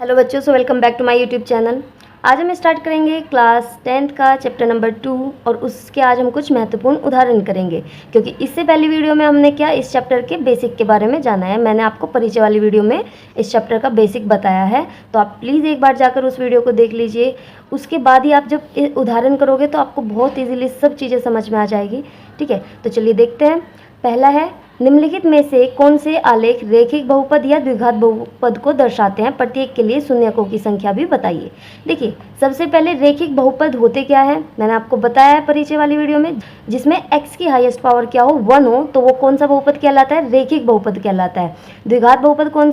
Hello बच्चों, so welcome back to my YouTube channel. आज हम स्टार्ट करेंगे क्लास 10th का चैप्टर नंबर 2 और उसके आज हम कुछ महत्वपूर्ण उदाहरण करेंगे, क्योंकि इससे पहली वीडियो में हमने क्या इस चैप्टर के बेसिक के बारे में जाना है। मैंने आपको परिचय वाली वीडियो में इस चैप्टर का बेसिक बताया है, तो आप प्लीज़ एक बार जाकर उस वीडियो को देख लीजिए। उसके बाद ही आप जब उदाहरण करोगे तो आपको बहुत ईजीली सब चीज़ें समझ में आ जाएगी। ठीक है, तो चलिए देखते हैं। पहला है, निम्नलिखित में से कौन से आलेख रैखिक बहुपद या द्विघात बहुपद को दर्शाते हैं? प्रत्येक के लिए शून्यकों की संख्या भी बताइए। देखिए, सबसे पहले रैखिक बहुपद होते क्या है, मैंने आपको बताया है परिचय वाली वीडियो में। जिसमें x की हाईएस्ट पावर क्या हो, 1 हो, तो वो कौन सा बहुपद कहलाता है? रैखिक बहुपद कहलाता है। द्विघात बहुपद कौन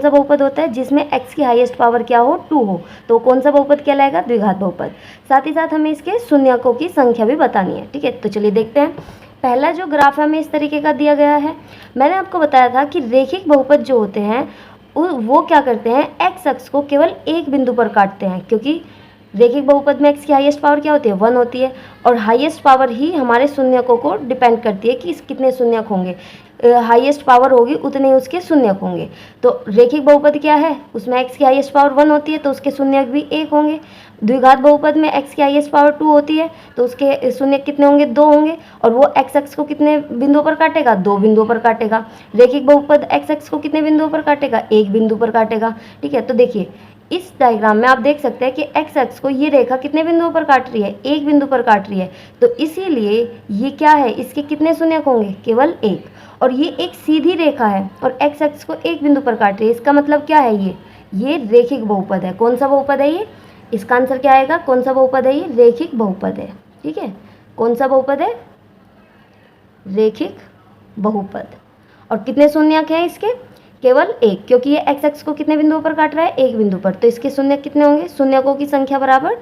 सा बहुपद होता है? जिसमें x की हाईएस्ट पावर क्या हो, 2 हो, तो कौन सा बहुपद कहलाएगा? द्विघात बहुपद। साथ ही साथ हमें इसके शून्यकों की संख्या भी बतानी है। ठीक है, तो चलिए देखते हैं। पहला जो ग्राफ हमें इस तरीके का दिया गया है, मैंने आपको बताया था कि रैखिक बहुपद जो होते हैं वो क्या करते हैं, एक्स अक्ष को केवल एक बिंदु पर काटते हैं, क्योंकि रैखिक बहुपद में एक्स की हाईएस्ट पावर क्या होती है? 1 होती है, और हाईएस्ट पावर ही हमारे शून्यकों को डिपेंड करती है कि कितने शून्यक होंगे। हाईएस्ट पावर होगी उतने ही उसके शून्यक होंगे। तो रैखिक बहुपद क्या है, उसमें एक्स की हाईएस्ट पावर 1 होती है, तो उसके शून्यक भी 1 होंगे। द्विघात बहुपद में एक्स की हाईएस्ट पावर 2 होती है, तो उसके शून्यक कितने होंगे? 2 होंगे, और वो एक्स अक्ष को कितने बिंदुओं पर काटेगा? 2 बिंदुओं पर काटेगा। रैखिक बहुपद एक्स अक्ष को कितने बिंदुओं पर काटेगा? 1 बिंदु पर काटेगा। ठीक है, तो देखिए इस डायग्राम में आप देख सकते हैं कि एक्स अक्ष को ये रेखा कितने बिंदुओं पर काट रही है? 1 बिंदु पर काट रही है, तो इसीलिए ये क्या है, इसके कितने शून्यक होंगे? केवल 1। और ये एक सीधी रेखा है और एक्स अक्ष को 1 बिंदु पर काट रही है, इसका मतलब क्या है, ये रैखिक बहुपद है। कौन सा बहुपद है ये? इसका आंसर क्या आएगा? कौन सा बहुपद है ये? रैखिक बहुपद है। ठीक है, कौन सा बहुपद है? रैखिक बहुपद। और कितने शून्यक हैं इसके? केवल 1, क्योंकि ये एक्स अक्ष को कितने बिंदुओं पर काट रहा है? 1 बिंदु पर, तो इसके शून्यक कितने होंगे? शून्यकों की संख्या बराबर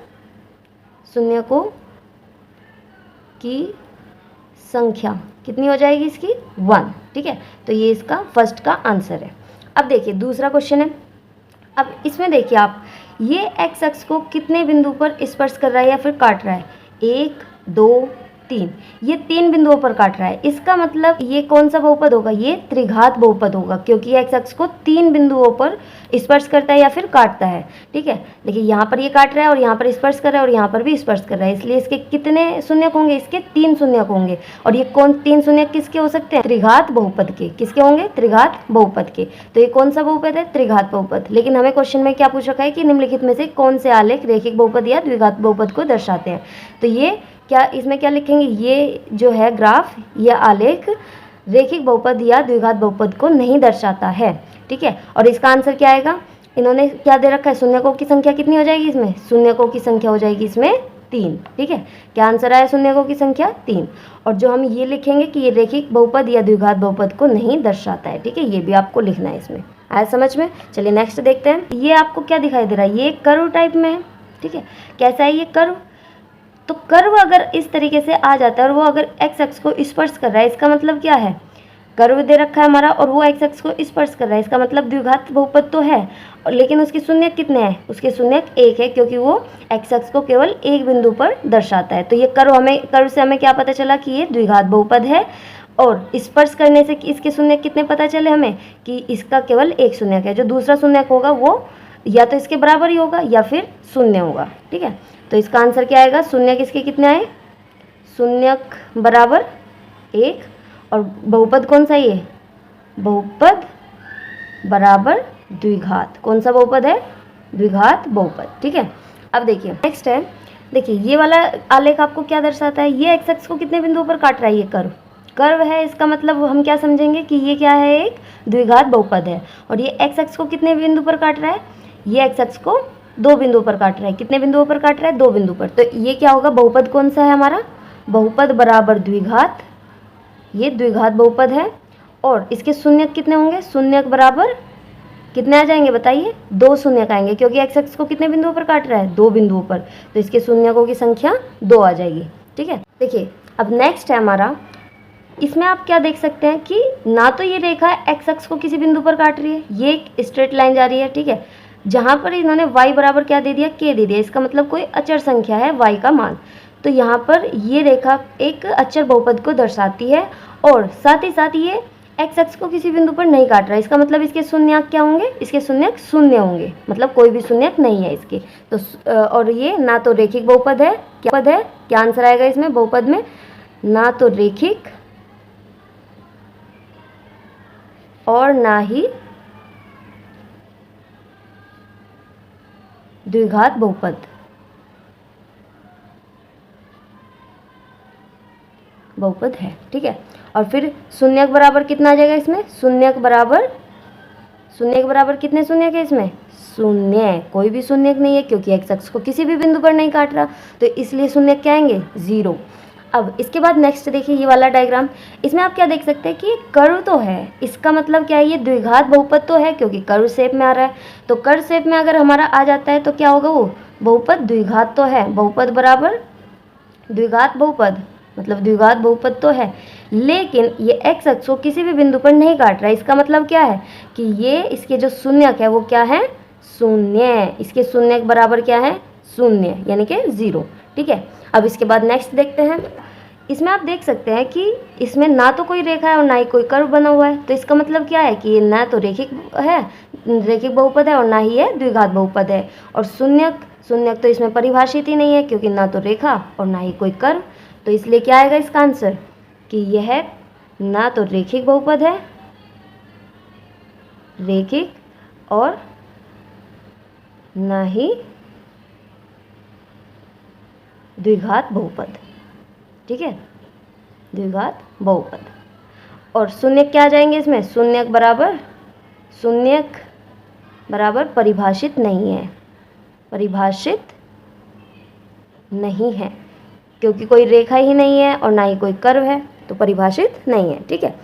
शून्यकों की संख्या कितनी हो जाएगी इसकी? 1। ठीक है, तो ये इसका फर्स्ट का आंसर है। अब देखिए दूसरा क्वेश्चन है। अब इसमें देखिए आप, ये एक्स अक्ष को कितने बिंदु पर स्पर्श कर रहा है या फिर काट रहा है? 1, 2, 3, ये 3 बिंदुओं पर काट रहा है। इसका मतलब ये कौन सा बहुपद होगा? ये त्रिघात बहुपद होगा, क्योंकि एक्स अक्ष को 3 बिंदुओं पर स्पर्श करता है या फिर काटता है। ठीक है, देखिए यहाँ पर ये काट रहा है और यहाँ पर स्पर्श कर रहा है और यहाँ पर भी स्पर्श कर रहा है, इसलिए इसके कितने शून्यक होंगे? इसके 3 शून्यक होंगे। और ये कौन 3 शून्यक किसके हो सकते हैं? त्रिघात बहुपद के। किसके होंगे? त्रिघात बहुपद के। तो ये कौन सा बहुपद है? त्रिघात बहुपद। लेकिन हमें क्वेश्चन में क्या पूछ रखा है कि निम्नलिखित में से कौन से आलेख रैखिक बहुपद या द्विघात बहुपद को दर्शाते हैं? तो ये क्या, इसमें क्या लिखेंगे? ये जो है ग्राफ या आलेख रैखिक बहुपद या द्विघात बहुपद को नहीं दर्शाता है। ठीक है, और इसका आंसर क्या आएगा? इन्होंने क्या दे रखा है? शून्यकों की संख्या कितनी हो जाएगी इसमें? शून्यकों की संख्या हो जाएगी इसमें 3। ठीक है, क्या आंसर आया? शून्यकों की संख्या 3। और जो हम ये लिखेंगे कि ये रैखिक बहुपद या द्विघात बहुपद को नहीं दर्शाता है। ठीक है, ये भी आपको लिखना है इसमें। आया समझ में? चलिए नेक्स्ट देखते हैं। ये आपको क्या दिखाई दे रहा है? ये कर्व टाइप में है। ठीक है, कैसा है ये कर्व? तो कर्व अगर इस तरीके से आ जाता है और वो अगर एक्स अक्ष को स्पर्श कर रहा है, इसका मतलब क्या है? कर्व दे रखा है हमारा और वो एक्स अक्ष को स्पर्श कर रहा है, इसका मतलब द्विघात बहुपद तो है। और लेकिन उसके शून्यक कितने हैं? उसके शून्यक 1 है, क्योंकि वो एक्स अक्ष को केवल 1 बिंदु पर दर्शाता है। तो ये कर्व से हमें क्या पता चला? कि ये द्विघात बहुपद है। और स्पर्श करने से इसके शून्यक कितने पता चले हमें? कि इसका केवल 1 शून्यक है। जो दूसरा शून्यक होगा वो या तो इसके बराबर ही होगा या फिर शून्य होगा। ठीक है, तो इसका आंसर क्या आएगा? शून्यक इसके कितने आए? शून्यक बराबर 1। और बहुपद कौन सा? ये बहुपद बराबर द्विघात। कौन सा बहुपद है? द्विघात बहुपद। ठीक है, अब देखिए नेक्स्ट है। देखिए ये वाला आलेख आपको क्या दर्शाता है? ये एक्स अक्ष को कितने बिंदुओं पर काट रहा है? ये कर्व है, इसका मतलब हम क्या समझेंगे कि ये क्या है? एक द्विघात बहुपद है। और ये एक्स अक्ष को कितने बिंदु पर काट रहा है? ये एक्स अक्ष को 2 बिंदुओं पर काट रहा है। कितने बिंदुओं पर काट रहा है? 2 बिंदु पर। तो ये क्या होगा? बहुपद कौन सा है हमारा? बहुपद बराबर द्विघात। ये द्विघात बहुपद है। और इसके शून्यक कितने होंगे? शून्यक बराबर कितने आ जाएंगे बताइए? 2 शून्यक आएंगे, क्योंकि एक्स अक्ष को कितने बिंदुओं पर काट रहा है? 2 बिंदुओं पर, तो इसके शून्यकों की संख्या 2 आ जाएगी। ठीक है, देखिए अब नेक्स्ट है हमारा। इसमें आप क्या देख सकते हैं कि ना तो ये रेखा एक्स अक्ष को किसी बिंदु पर काट रही है, ये एक स्ट्रेट लाइन जा रही है। ठीक है, जहाँ पर इन्होंने y बराबर क्या दे दिया? k दे दिया, इसका मतलब कोई अचर संख्या है y का मान। तो यहाँ पर ये रेखा एक अचर बहुपद को दर्शाती है और साथ ही साथ ये एक्स अक्ष को किसी बिंदु पर नहीं काट रहा है, इसका मतलब इसके शून्यक क्या होंगे, इसके शून्यक शून्य होंगे, मतलब कोई भी शून्यक नहीं है इसके। तो और ये ना तो रेखिक बहुपद है, क्या पद है, क्या आंसर आएगा इसमें बहुपद में, ना तो रेखिक और ना ही द्विघात बहुपद। बहुपद है, ठीक है। और फिर शून्यक बराबर कितना आ जाएगा इसमें, शून्यक बराबर कितने शून्यक है इसमें, शून्य, कोई भी शून्यक नहीं है क्योंकि एक्स अक्ष को किसी भी बिंदु पर नहीं काट रहा, तो इसलिए शून्यक क्या आएंगे, 0। अब इसके बाद नेक्स्ट देखिए ये वाला डायग्राम, इसमें आप क्या देख सकते हैं कि कर्व तो है, इसका मतलब क्या है, ये द्विघात बहुपद तो है क्योंकि कर्व शेप में आ रहा है। तो कर्व शेप में अगर हमारा आ जाता है तो क्या होगा, वो बहुपद द्विघात तो है, बहुपद बराबर द्विघात बहुपद, मतलब द्विघात बहुपद तो है, लेकिन ये एक्स अक्ष को किसी भी बिंदु पर नहीं काट रहा है। इसका मतलब क्या है कि ये इसके जो शून्यक है वो क्या है, शून्य, इसके शून्यक बराबर क्या है, शून्य, यानी कि 0, ठीक है। अब इसके बाद नेक्स्ट देखते हैं, इसमें आप देख सकते हैं कि इसमें ना तो कोई रेखा है और ना ही कोई कर्व बना हुआ है, तो इसका मतलब क्या है कि ये ना तो रेखिक बहुपद है और ना ही है द्विघात बहुपद है। और शून्यक तो इसमें परिभाषित ही नहीं है क्योंकि ना तो रेखा और ना ही कोई कर्व, तो इसलिए क्या आएगा इसका आंसर कि यह ना तो रेखिक बहुपद है, रेखिक और ना ही द्विघात बहुपद, ठीक है, द्विघात बहुपद। और शून्यक क्या आ जाएंगे इसमें, शून्यक बराबर परिभाषित नहीं है, परिभाषित नहीं है क्योंकि कोई रेखा ही नहीं है और ना ही कोई कर्व है, तो परिभाषित नहीं है, ठीक है।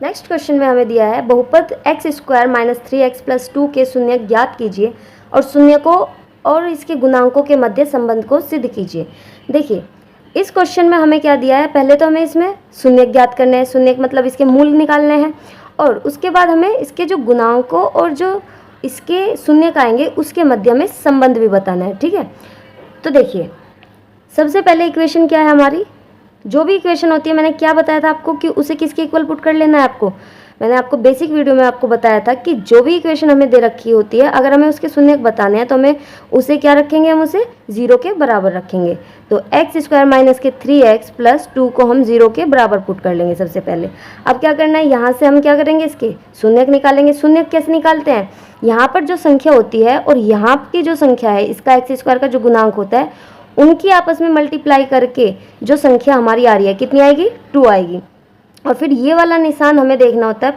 नेक्स्ट क्वेश्चन में हमें दिया है बहुपद x² - 3x + 2 के शून्यक ज्ञात कीजिए और शून्यकों और इसके गुणांकों के मध्य संबंध को सिद्ध कीजिए। देखिए इस क्वेश्चन में हमें क्या दिया है, पहले तो हमें इसमें शून्यक ज्ञात करने हैं, शून्यक मतलब इसके मूल निकालने हैं, और उसके बाद हमें इसके जो गुणांकों और जो इसके शून्यक आएंगे उसके मध्य में संबंध भी बताना है, ठीक है। तो देखिए सबसे पहले इक्वेशन क्या है हमारी, जो भी इक्वेशन होती है मैंने क्या बताया था आपको कि उसे किसके इक्वल पुट कर लेना है आपको, मैंने आपको बेसिक वीडियो में आपको बताया था कि जो भी इक्वेशन हमें दे रखी होती है अगर हमें उसके शून्यक बताने हैं तो हमें उसे क्या रखेंगे, हम उसे 0 के बराबर रखेंगे। तो x² - 3x + 2 को हम 0 के बराबर पुट कर लेंगे सबसे पहले। अब क्या करना है, यहाँ से हम क्या करेंगे, इसके शून्यक निकालेंगे। शून्यक कैसे निकालते हैं, यहाँ पर जो संख्या होती है और यहाँ की जो संख्या है इसका x² का जो गुणांक होता है उनकी आपस में मल्टीप्लाई करके जो संख्या हमारी आ रही है कितनी आएगी, 2 आएगी। और फिर ये वाला निशान हमें देखना होता है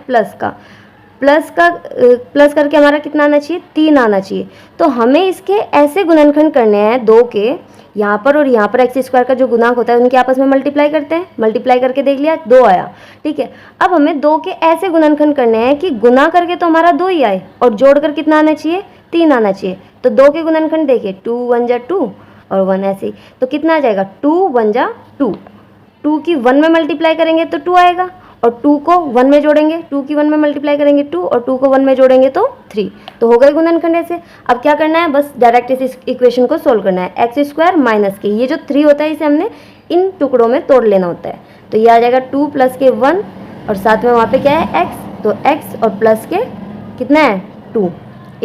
प्लस करके हमारा कितना आना चाहिए, 3 आना चाहिए। तो हमें इसके ऐसे गुणनखंड करने हैं 2 के, यहाँ पर और यहाँ पर x² का जो गुणांक होता है उनके आपस में मल्टीप्लाई करते हैं, मल्टीप्लाई करके देख लिया 2 आया, ठीक है। अब हमें 2 के ऐसे गुणनखंड करने हैं कि गुना करके तो हमारा 2 ही आए और जोड़कर कितना आना चाहिए, 3 आना चाहिए। तो 2 के गुणनखंड देखिए 2 1 जा 2 और 1 ऐसे ही, तो कितना आ जाएगा 2 1 जा 2, 2 की 1 में मल्टीप्लाई करेंगे तो 2 आएगा और 2 को 1 में जोड़ेंगे, 2 की 1 में मल्टीप्लाई करेंगे 2 और 2 को 1 में जोड़ेंगे तो 3, तो हो गए गुणनखंड ऐसे। अब क्या करना है, बस डायरेक्ट इस इक्वेशन को सोल्व करना है। x² माइनस के ये जो 3 होता है इसे हमने इन टुकड़ों में तोड़ लेना होता है, तो ये आ जाएगा 2 + के 1 और साथ में वहाँ पे क्या है x, तो x और प्लस के कितना है 2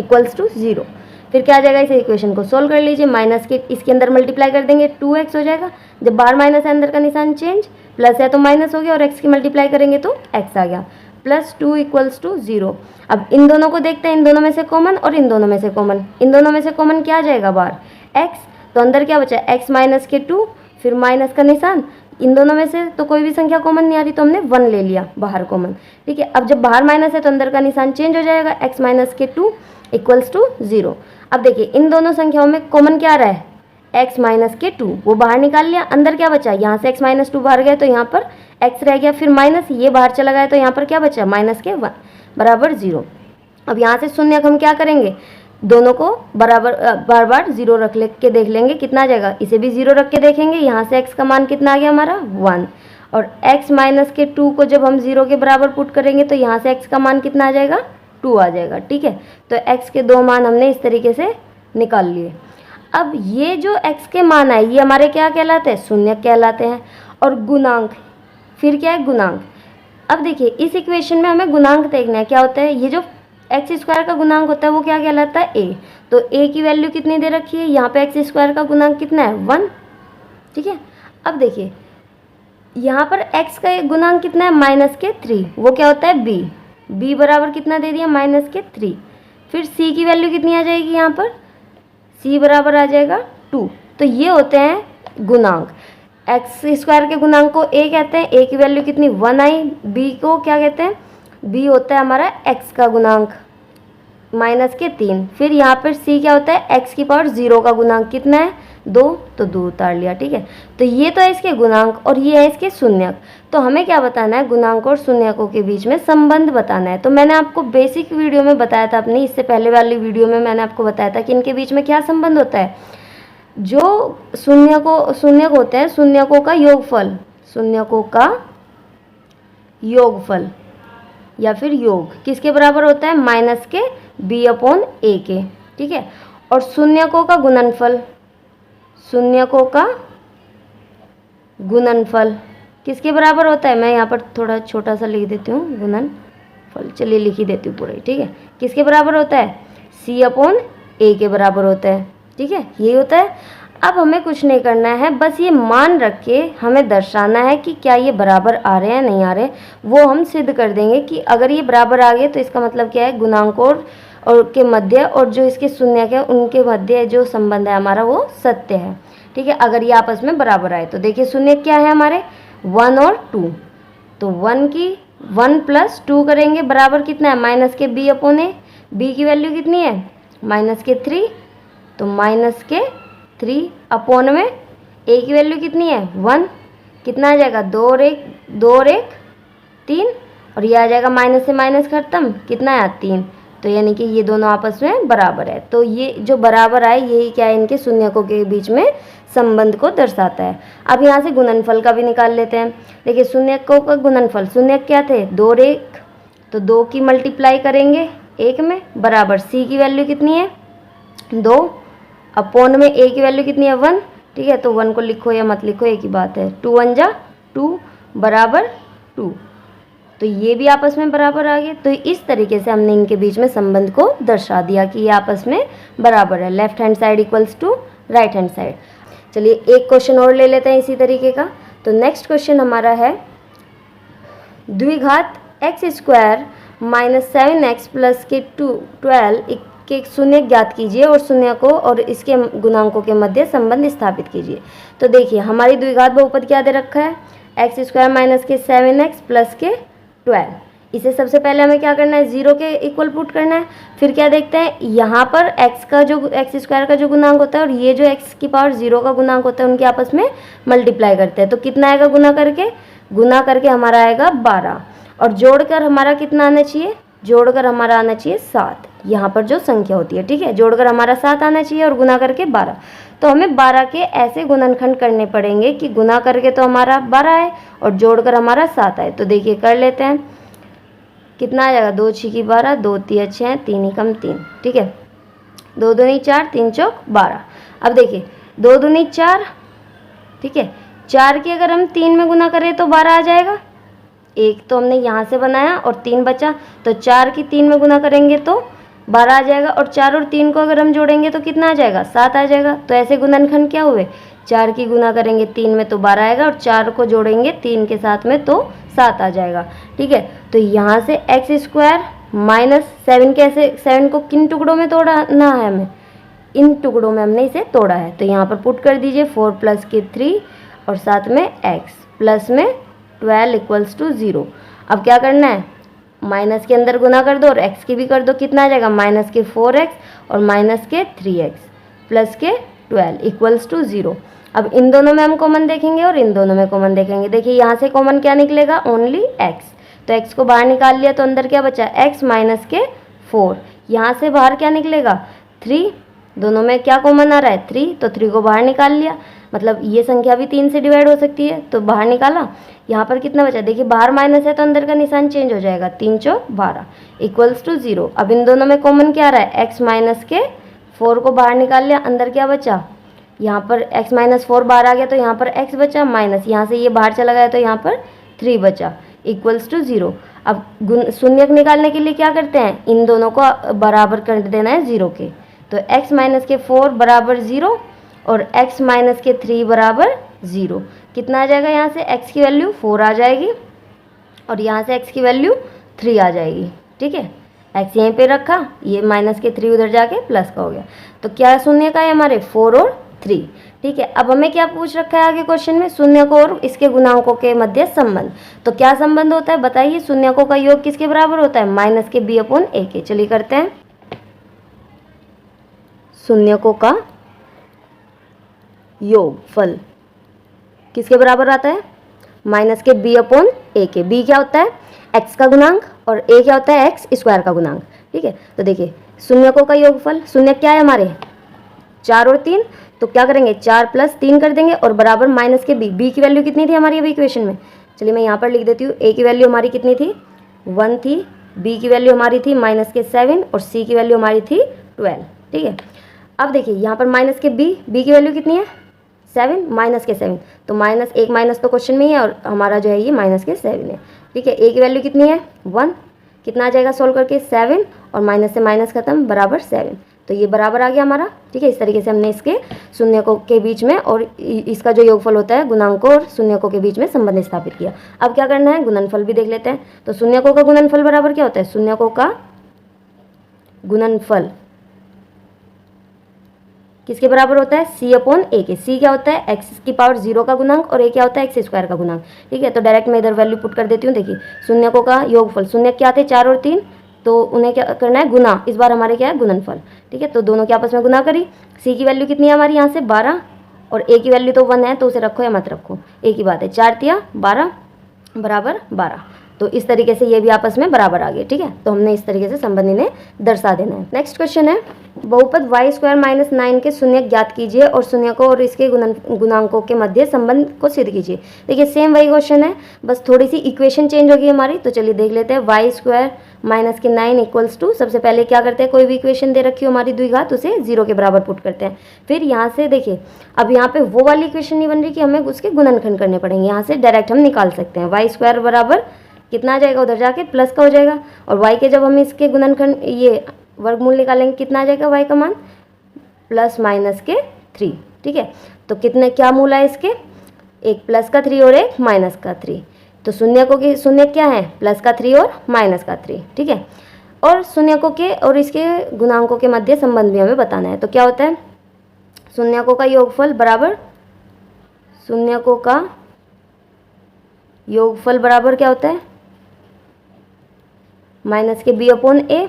= 0। फिर क्या आ जाएगा, इस इक्वेशन को सोल्व कर लीजिए, माइनस के इसके अंदर मल्टीप्लाई कर देंगे 2x हो जाएगा, जब बाहर माइनस है अंदर का निशान चेंज, प्लस है तो माइनस हो गया और x की मल्टीप्लाई करेंगे तो x आ गया, +2 = 0। अब इन दोनों को देखते हैं, इन दोनों में से कॉमन और इन दोनों में से कॉमन, इन दोनों में से कॉमन क्या आ जाएगा बाहर x, तो अंदर क्या बचा x - के 2 फिर माइनस का निशान, इन दोनों में से तो कोई भी संख्या कॉमन नहीं आ रही तो हमने 1 ले लिया बाहर कॉमन, ठीक है। अब जब बाहर माइनस है तो अंदर का निशान चेंज हो जाएगा, x - के 2 = 0। अब देखिए इन दोनों संख्याओं में कॉमन क्या आ रहा है, x - के 2 वो बाहर निकाल लिया, अंदर क्या बचा, यहाँ से x - 2 बाहर गया तो यहाँ पर x रह गया, फिर माइनस ये बाहर चला गया तो यहाँ पर क्या बचा -1 = 0। अब यहाँ से शून्यक हम क्या करेंगे, दोनों को बराबर बार बार 0 रख के देख लेंगे कितना आ जाएगा, इसे भी 0 रख के देखेंगे, यहाँ से x का मान कितना आ गया हमारा 1, और x - के 2 को जब हम 0 के बराबर पुट करेंगे तो यहाँ से x का मान कितना आ जाएगा 2 आ जाएगा, ठीक है। तो x के 2 मान हमने इस तरीके से निकाल लिए। अब ये जो x के मान आए ये हमारे क्या कहलाते हैं, शून्यक कहलाते हैं। और गुणांक फिर क्या है, गुणांक अब देखिए इस इक्वेशन में हमें गुणांक देखना है, क्या होता है, ये जो एक्स स्क्वायर का गुणांक होता है वो क्या कहलाता है, ए। तो ए की वैल्यू कितनी दे रखी है, यहाँ पे एक्स स्क्वायर का गुणांक कितना है, 1, ठीक है। अब देखिए यहाँ पर x का गुणांक कितना है, -3, वो क्या होता है, b बराबर कितना दे दिया, -3। फिर c की वैल्यू कितनी आ जाएगी, यहाँ पर c बराबर आ जाएगा 2। तो ये होते हैं गुणांक। एक्स स्क्वायर के गुणांक को a कहते हैं, a की वैल्यू कितनी 1 आई, b को क्या कहते हैं, b होता है हमारा x का गुणांक -3। फिर यहाँ पर c क्या होता है, x की पावर 0 का गुणांक कितना है, 2, तो 2 उतार लिया, ठीक है। तो ये तो है इसके गुणांक और ये है इसके शून्यक। तो हमें क्या बताना है, गुणांक और शून्यकों के बीच में संबंध बताना है। तो मैंने आपको बेसिक वीडियो में बताया था, अपनी इससे पहले वाली वीडियो में मैंने आपको बताया था कि इनके बीच में क्या संबंध होता है। जो शून्यक होते हैं, शून्यकों का योगफल, शून्यकों का योगफल या फिर योग किसके बराबर होता है, माइनस के b/a के, ठीक है। और शून्यकों का गुणनफल, शून्यकों का गुणनफल किसके बराबर होता है, मैं यहाँ पर थोड़ा छोटा सा लिख देती हूँ, गुणनफल, चलिए लिख ही देती हूँ पूरे, ठीक है। किसके बराबर होता है, c/a के बराबर होता है, ठीक है, यही होता है। अब हमें कुछ नहीं करना है, बस ये मान रख के हमें दर्शाना है कि क्या ये बराबर आ रहे हैं नहीं आ रहे। वो हम सिद्ध कर देंगे कि अगर ये बराबर आ गए तो इसका मतलब क्या है, गुणांक और के मध्य और जो इसके शून्यक है उनके मध्य जो संबंध है हमारा वो सत्य है, ठीक है। अगर ये आपस में बराबर आए तो देखिए शून्यक क्या है हमारे, 1 और 2। तो 1 + 2 करेंगे बराबर कितना है, -b/a। b की वैल्यू कितनी है, -3, तो -3 अपॉन में a की वैल्यू कितनी है, 1, कितना आ जाएगा, 2 और 1 3, और ये आ जाएगा माइनस से माइनस खत्म, कितना है 3। तो यानी कि ये दोनों आपस में बराबर है। तो ये जो बराबर आए यही क्या है, इनके शून्यकों के बीच में संबंध को दर्शाता है। अब यहाँ से गुणनफल का भी निकाल लेते हैं। देखिए शून्यकों का गुणनफल, शून्यक क्या थे, 2 और 1, तो 2 की मल्टीप्लाई करेंगे 1 में बराबर c की वैल्यू कितनी है, 2 अपॉन में a की वैल्यू कितनी है, 1, ठीक है। तो 1 को लिखो या मत लिखो एक ही बात है, 2 1 जा 2 बराबर 2। तो ये भी आपस में बराबर आ गए। तो इस तरीके से हमने इनके बीच में संबंध को दर्शा दिया कि ये आपस में बराबर है, left hand side equals to right hand side. चलिए एक क्वेश्चन और ले लेते हैं इसी तरीके का। तो नेक्स्ट क्वेश्चन हमारा है, द्विघात x² -7x प्लस के 12 के शून्यक ज्ञात कीजिए और शून्यकों और इसके गुणांकों के मध्य संबंध स्थापित कीजिए। तो देखिए हमारी द्विघात बहुपद क्या दे रखा है, x² - 7x प्लस के 12। इसे सबसे पहले हमें क्या करना है, 0 के इक्वल पुट करना है। फिर क्या देखते हैं, यहाँ पर x² का जो गुणांक होता है और ये जो x की पावर 0 का गुणांक होता है उनके आपस में मल्टीप्लाई करते हैं। तो कितना आएगा गुना करके हमारा आएगा 12, और जोड़कर हमारा कितना आना चाहिए, जोड़कर हमारा आना चाहिए 7। यहाँ पर जो संख्या होती है, ठीक है, जोड़कर हमारा 7 आना चाहिए और गुना करके 12। तो हमें 12 के ऐसे गुणनखंड करने पड़ेंगे कि गुना करके तो हमारा 12 आए और जोड़कर हमारा 7 आए। तो देखिए कर लेते हैं, कितना आ जाएगा, 2 × 6 = 12, 2 × 3 = 6, 3 × 3, ठीक है, 2 × 2 = 4, 3 × 4 = 12। अब देखिए 2 × 2 = 4, ठीक है, 4 की अगर हम 3 में गुना करें तो 12 आ जाएगा। एक तो हमने यहाँ से बनाया और 3 बचा, तो 4 की 3 में गुना करेंगे तो 12 आ जाएगा, और 4 और 3 को अगर हम जोड़ेंगे तो कितना आ जाएगा, 7 आ जाएगा। तो ऐसे गुणनखंड क्या हुए, 4 की गुना करेंगे 3 में तो 12 आएगा, और 4 को जोड़ेंगे 3 के साथ में तो 7 आ जाएगा, ठीक है। तो यहाँ से x² -7 कैसे, 7 को किन टुकड़ों में तोड़ना है हमें, इन टुकड़ों में हमने इसे तोड़ा है। तो यहाँ पर पुट कर दीजिए 4 + के 3 और साथ में x प्लस में 12 = 0। अब क्या करना है, माइनस के अंदर गुना कर दो और x की भी कर दो, कितना आ जाएगा, -4x और -3x प्लस के 12 = 0। अब इन दोनों में हम कॉमन देखेंगे और इन दोनों में कॉमन देखेंगे। देखिए यहाँ से कॉमन क्या निकलेगा, ओनली x। तो x को बाहर निकाल लिया तो अंदर क्या बचा, x - 4। यहाँ से बाहर क्या निकलेगा, 3। दोनों में क्या कॉमन आ रहा है, 3, तो 3 को बाहर निकाल लिया, मतलब ये संख्या भी 3 से डिवाइड हो सकती है, तो बाहर निकाला। यहाँ पर कितना बचा, देखिए बाहर माइनस है तो अंदर का निशान चेंज हो जाएगा, 3 × 4 = 12 = 0। अब इन दोनों में कॉमन क्या आ रहा है, x - 4 को बाहर निकाल लिया, अंदर क्या बचा, यहाँ पर x - 4 बाहर आ गया तो यहाँ पर x बचा, माइनस यहाँ से ये बाहर चला गया तो यहाँ पर 3 बचा। Equals to 0। अब शून्यक निकालने के लिए क्या करते हैं, इन दोनों को बराबर कर देना है 0 के। तो x माइनस के 4 बराबर 0 और x माइनस के 3 बराबर 0। कितना आ जाएगा, यहाँ से x की वैल्यू 4 आ जाएगी और यहाँ से x की वैल्यू 3 आ जाएगी। ठीक है, x यहीं पे रखा, ये माइनस के 3 उधर जाके प्लस का हो गया। तो क्या शून्य का है हमारे 4 और 3। ठीक है, अब हमें क्या पूछ रखा है आगे क्वेश्चन में, शून्य को और इसके गुणांकों के मध्य संबंध। तो क्या संबंध होता है बताइए, शून्यकों का योग किसके बराबर होता है, माइनस के b अपॉन a के। चलिए करते हैं, शून्यकों का योगफल किसके बराबर आता है, माइनस के b अपॉन a के। b क्या होता है, x का गुणांक और a क्या होता है, x स्क्वायर का गुणांक। ठीक है, तो देखिए शून्यकों का योगफल, शून्य क्या है हमारे 4 और 3, तो क्या करेंगे 4 + 3 कर देंगे और बराबर माइनस के b की वैल्यू कितनी थी हमारी अभी इक्वेशन में। चलिए मैं यहाँ पर लिख देती हूँ, a की वैल्यू हमारी कितनी थी 1 थी, b की वैल्यू हमारी थी माइनस के 7 और c की वैल्यू हमारी थी 12। ठीक है, अब देखिए यहाँ पर माइनस के b की वैल्यू कितनी है 7, माइनस के 7, तो माइनस एक माइनस तो क्वेश्चन में ही है और हमारा जो है ये माइनस के 7 है। ठीक है, a की वैल्यू कितनी है 1, कितना आ जाएगा सॉल्व करके 7 और माइनस से माइनस खत्म बराबर 7, तो ये बराबर आ गया हमारा। ठीक है, इस तरीके से हमने इसके शून्यकों के बीच में और इसका जो योगफल होता है गुणांकों और शून्यकों के बीच में संबंध स्थापित किया। अब क्या करना है, गुणनफल भी देख लेते हैं। तो शून्यकों का गुणनफल बराबर क्या होता है, शून्यकों का गुणनफल किसके बराबर होता है, c अपॉन a के। c क्या होता है, x की पावर 0 का गुणांक और a क्या होता है, x स्क्वायर का गुणांक। ठीक है, तो डायरेक्ट मैं इधर वैल्यू पुट कर देती हूँ। देखिए शून्यकों का योगफल, शून्य क्या थे 4 और 3, तो उन्हें क्या करना है गुना, इस बार हमारे क्या है गुणनफल। ठीक है, तो दोनों के आपस में गुना करी, c की वैल्यू कितनी है हमारी यहाँ से 12 और a की वैल्यू तो 1 है, तो उसे रखो या मत रखो एक ही बात है, 4 तिया 12 बराबर 12। तो इस तरीके से ये भी आपस में बराबर आ गए। ठीक है, तो हमने इस तरीके से संबंध इन्हें दर्शा देना है। नेक्स्ट क्वेश्चन है, बहुपद y² - 9 के शून्यक ज्ञात कीजिए और शून्यकों और इसके गुणांकों के मध्य संबंध को सिद्ध कीजिए। देखिए सेम वही क्वेश्चन है, बस थोड़ी सी इक्वेशन चेंज होगी हमारी। तो चलिए देख लेते हैं, y² - 9 इक्वल्स टू, सबसे पहले क्या करते हैं, कोई भी इक्वेशन दे रखी हो हमारी द्विघात, उसे 0 के बराबर पुट करते हैं। फिर यहाँ से देखिए, अब यहाँ पे वो वाली इक्वेशन नहीं बन रही कि हमें उसके गुणनखंड करने पड़ेंगे, यहाँ से डायरेक्ट हम निकाल सकते हैं। y² बराबर कितना आ जाएगा, उधर जाके प्लस का हो जाएगा, और y के जब हम इसके गुणनखंड ये वर्गमूल निकालेंगे कितना आ जाएगा y का मान +- 3। ठीक है, तो कितने क्या मूल है इसके, एक प्लस का 3 और एक माइनस का 3। तो शून्यकों के शून्य क्या है, प्लस का 3 और माइनस का 3। ठीक है, और शून्यकों के और इसके गुणांकों के मध्य संबंध भी हमें बताना है। तो क्या होता है, शून्यकों का योगफल बराबर, शून्यकों का योगफल बराबर क्या होता है, माइनस के b अपॉन a।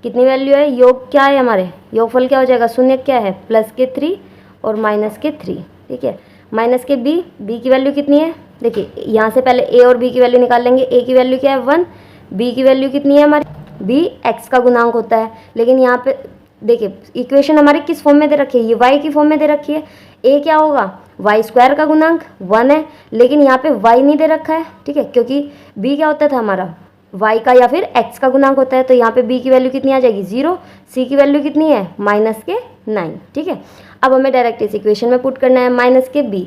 कितनी वैल्यू है, योग क्या है हमारे, योगफल क्या हो जाएगा, शून्य क्या है प्लस के 3 और माइनस के 3। ठीक है, माइनस के b की वैल्यू कितनी है, देखिए यहाँ से पहले a और b की वैल्यू निकाल लेंगे। a की वैल्यू क्या है 1, b की वैल्यू कितनी है हमारी, b x का गुणांक होता है। लेकिन यहाँ पे देखिए इक्वेशन हमारी किस फॉर्म में दे रखी है, ये y की फॉर्म में दे रखी है। a क्या होगा, y² का गुणांक 1 है, लेकिन यहाँ पे y नहीं दे रखा है। ठीक है, क्योंकि b क्या होता था हमारा, y का या फिर x का गुणांक होता है। तो यहाँ पे b की वैल्यू कितनी आ जाएगी 0, c की वैल्यू कितनी है -9। ठीक है, अब हमें डायरेक्ट इस इक्वेशन में पुट करना है माइनस के b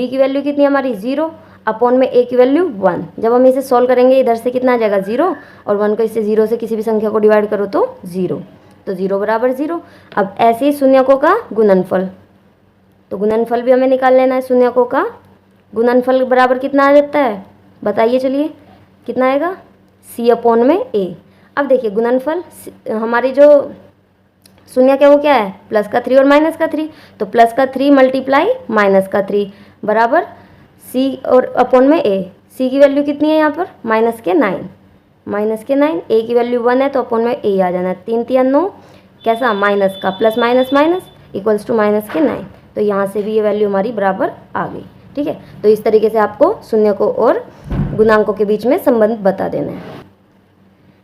की वैल्यू कितनी है हमारी 0 अपॉन में a की वैल्यू 1। जब हम इसे सॉल्व करेंगे इधर से कितना आ जाएगा 0 और 1 को इससे 0 से किसी भी संख्या को डिवाइड करो तो 0, तो 0 बराबर 0। अब ऐसे ही शून्यकों का गुणनफल, तो गुणनफल भी हमें निकाल लेना है। शून्यकों का गुणनफल बराबर कितना आ जाता है बताइए, चलिए कितना आएगा, c अपॉन में a। अब देखिए गुणनफल हमारी जो शून्यक है वो क्या है, प्लस का 3 और माइनस का 3, तो प्लस का 3 मल्टीप्लाई माइनस का 3 बराबर c और अपॉन में a। c की वैल्यू कितनी है यहाँ पर -9, a की वैल्यू 1 है तो अपॉन में a आ जाना है। 3 3 9, कैसा माइनस का plus minus minus equals to -9। तो यहाँ से भी ये वैल्यू हमारी बराबर आ गई। ठीक है, तो इस तरीके से आपको शून्यकों और गुणांकों के बीच में संबंध बता देना है।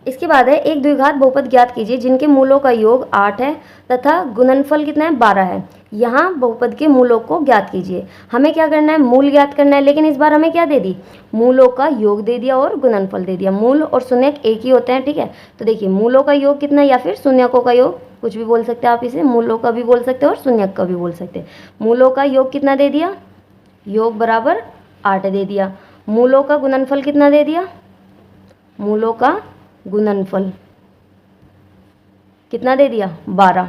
इसके बाद है, एक द्विघात बहुपद ज्ञात कीजिए जिनके मूलों का योग 8 है तथा गुणनफल कितना है 12 है। यहाँ बहुपद के मूलों को ज्ञात कीजिए। हमें क्या करना है, मूल ज्ञात करना है, लेकिन इस बार हमें क्या दे दी, मूलों का योग दे दिया और गुणनफल दे दिया। मूल और शून्यक एक ही होते हैं। ठीक है, तो देखिए मूलों का योग कितना है या फिर शून्यकों का योग, कुछ भी बोल सकते हैं आप इसे, मूलों का भी बोल सकते हैं और शून्यक का भी बोल सकते हैं। मूलों का योग कितना दे दिया, योग बराबर 8 दे दिया। मूलों का गुणनफल कितना दे दिया, मूलों का गुणनफल कितना दे दिया 12।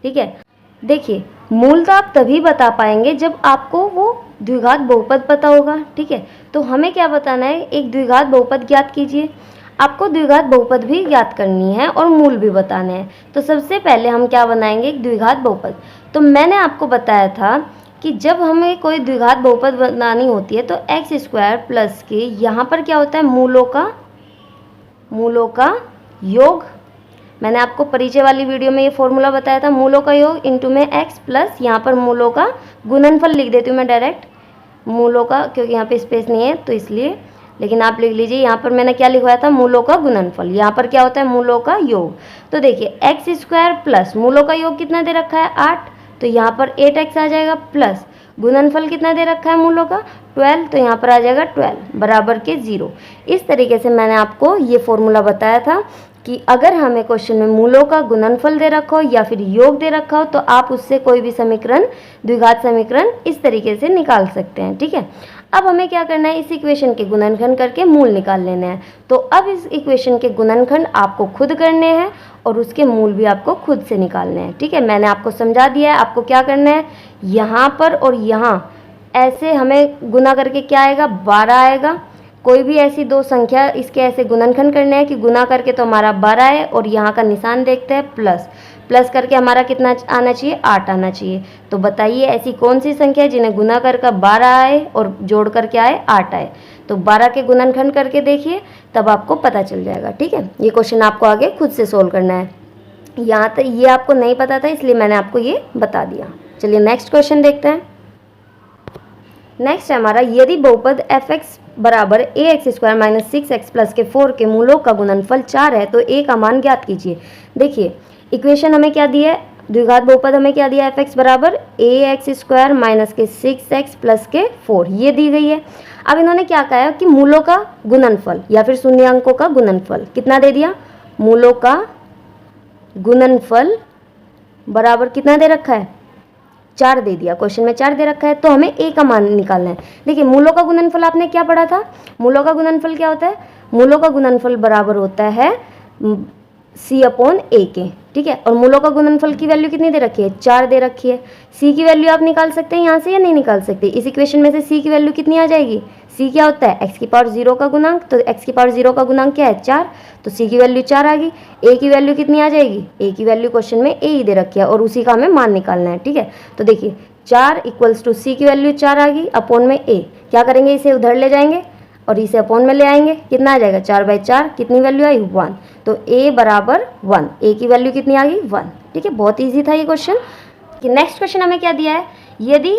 ठीक है, देखिए मूल तो आप तभी बता पाएंगे जब आपको वो द्विघात बहुपद पता होगा। ठीक है, तो हमें क्या बताना है, एक द्विघात बहुपद ज्ञात कीजिए। आपको द्विघात बहुपद भी ज्ञात करनी है और मूल भी बताने हैं। तो सबसे पहले हम क्या बनाएंगे, एक द्विघात बहुपद। तो मैंने आपको बताया था कि जब हमें कोई द्विघात बहुपद बनानी होती है तो एक्स स्क्वायर प्लस के यहाँ पर क्या होता है, मूलों का योग। मैंने आपको परिचय वाली वीडियो में ये फॉर्मूला बताया था, मूलों का योग इंटू में एक्स प्लस यहाँ पर मूलों का गुणनफल लिख देती हूँ मैं डायरेक्ट, मूलों का, क्योंकि यहाँ पे स्पेस नहीं है तो इसलिए, लेकिन आप लिख लीजिए यहाँ पर मैंने क्या लिखवाया था, मूलों का गुणनफल। यहाँ पर क्या होता है, मूलों का योग। तो देखिए एक्स स्क्वायर प्लस मूलों का योग कितना दे रखा है 8, तो यहाँ पर 8x आ जाएगा, प्लस गुणनफल कितना दे रखा है मूलों का 12, तो यहाँ पर आ जाएगा 12 बराबर के 0। इस तरीके से मैंने आपको ये फॉर्मूला बताया था कि अगर हमें क्वेश्चन में मूलों का गुणनफल दे रखा हो या फिर योग दे रखा हो तो आप उससे कोई भी समीकरण, द्विघात समीकरण इस तरीके से निकाल सकते हैं। ठीक है, अब हमें क्या करना है, इस इक्वेशन के गुणनखंड करके मूल निकाल लेने हैं। तो अब इस इक्वेशन के गुणनखंड आपको खुद करने हैं और उसके मूल भी आपको खुद से निकालने हैं। ठीक है, मैंने आपको समझा दिया है आपको क्या करना है, यहाँ पर और यहाँ ऐसे हमें गुना करके क्या आएगा 12 आएगा। कोई भी ऐसी दो संख्या इसके ऐसे गुणनखंड करने हैं कि गुना करके तो हमारा 12 है, और यहाँ का निशान देखते हैं प्लस करके हमारा कितना आना चाहिए 8 आना चाहिए। तो बताइए ऐसी कौन सी संख्या है जिन्हें गुना करके 12 आए और जोड़ करके आए 8 आए। तो 12 के गुणनखंड करके देखिए, तब आपको पता चल जाएगा। ठीक है, ये क्वेश्चन आपको आगे खुद से सोल्व करना है। यहाँ तक ये आपको नहीं पता था इसलिए मैंने आपको ये बता दिया। चलिए नेक्स्ट क्वेश्चन देखते हैं। नेक्स्ट है हमारा, यदि बहुपद एफ एक्स बराबर a x square minus 6x plus के 4 के मूलों का गुणनफल 4 है तो ए का मान ज्ञात कीजिए। देखिए इक्वेशन हमें क्या दी है, द्विघात बहुपद हमें क्या दिया, एफ एक्स बराबर ए एक्स स्क्वायर माइनस के 6x प्लस के 4 ये दी गई है। अब इन्होंने क्या कहा है कि मूलों का गुणनफल या फिर शून्यांकों का गुणनफल कितना दे दिया, मूलों का गुणनफल बराबर कितना दे रखा है 4 दे दिया, क्वेश्चन में 4 दे रखा है। तो हमें ए का मान निकालना है। देखिए मूलों का गुणनफल आपने क्या पढ़ा था, मूलों का गुणनफल क्या होता है, मूलों का गुणनफल बराबर होता है c/a के। ठीक है, और मूलों का गुणनफल की वैल्यू कितनी दे रखी है 4 दे रखी है। c की वैल्यू आप निकाल सकते हैं यहाँ से या नहीं निकाल सकते, इस इक्वेशन में से c की वैल्यू कितनी आ जाएगी, c क्या होता है x की पावर 0 का गुणांक, तो x की पावर 0 का गुणांक क्या है 4, तो c की वैल्यू 4 आ गई। a की वैल्यू कितनी आ जाएगी, a की वैल्यू क्वेश्चन में a ही दे रखी है और उसी का हमें मान निकालना है। ठीक है, तो देखिए 4 इक्वल्स टू c की वैल्यू 4 आ गई अपॉन में a, क्या करेंगे इसे उधर ले जाएंगे और इसे अपॉन में ले आएंगे, कितना आ जाएगा 4/4, कितनी वैल्यू आई 1, तो a बराबर 1, a की वैल्यू कितनी आ गई 1। ठीक है, बहुत इजी था ये क्वेश्चन। नेक्स्ट क्वेश्चन हमें क्या दिया है, यदि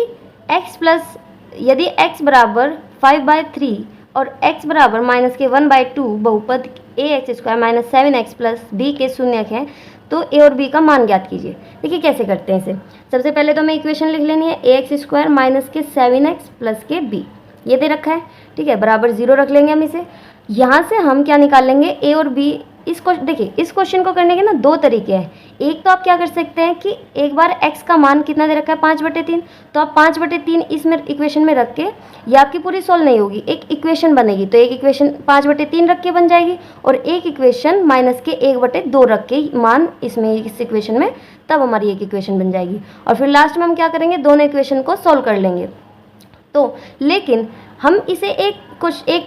x बराबर 5/3 और x बराबर माइनस के 1/2 बहुपद a x square minus 7x plus b के शून्यक है तो a और b का मान ज्ञात कीजिए। देखिए कैसे करते हैं इसे, सबसे पहले तो हमें इक्वेशन लिख लेनी है ए एक्स स्क्वायर माइनस के 7x प्लस के b, ये दे रखा है। ठीक है, बराबर 0 रख लेंगे हम इसे। यहाँ से हम क्या निकालेंगे a और b। देखिए इस क्वेश्चन को करने के ना दो तरीके हैं। एक तो आप क्या कर सकते हैं कि एक बार x का मान कितना दे रखा है 5/3, तो आप 5/3 इसमें इक्वेशन में रख के, ये आपकी पूरी सोल्व नहीं होगी, एक इक्वेशन बनेगी, तो एक इक्वेशन 5/3 रख के बन जाएगी और एक इक्वेशन माइनस के 1/2 रख के मान इसमें इस इक्वेशन में, तब हमारी एक इक्वेशन बन जाएगी। और फिर लास्ट में हम क्या करेंगे, दोनों इक्वेशन को सोल्व कर लेंगे। तो लेकिन हम इसे एक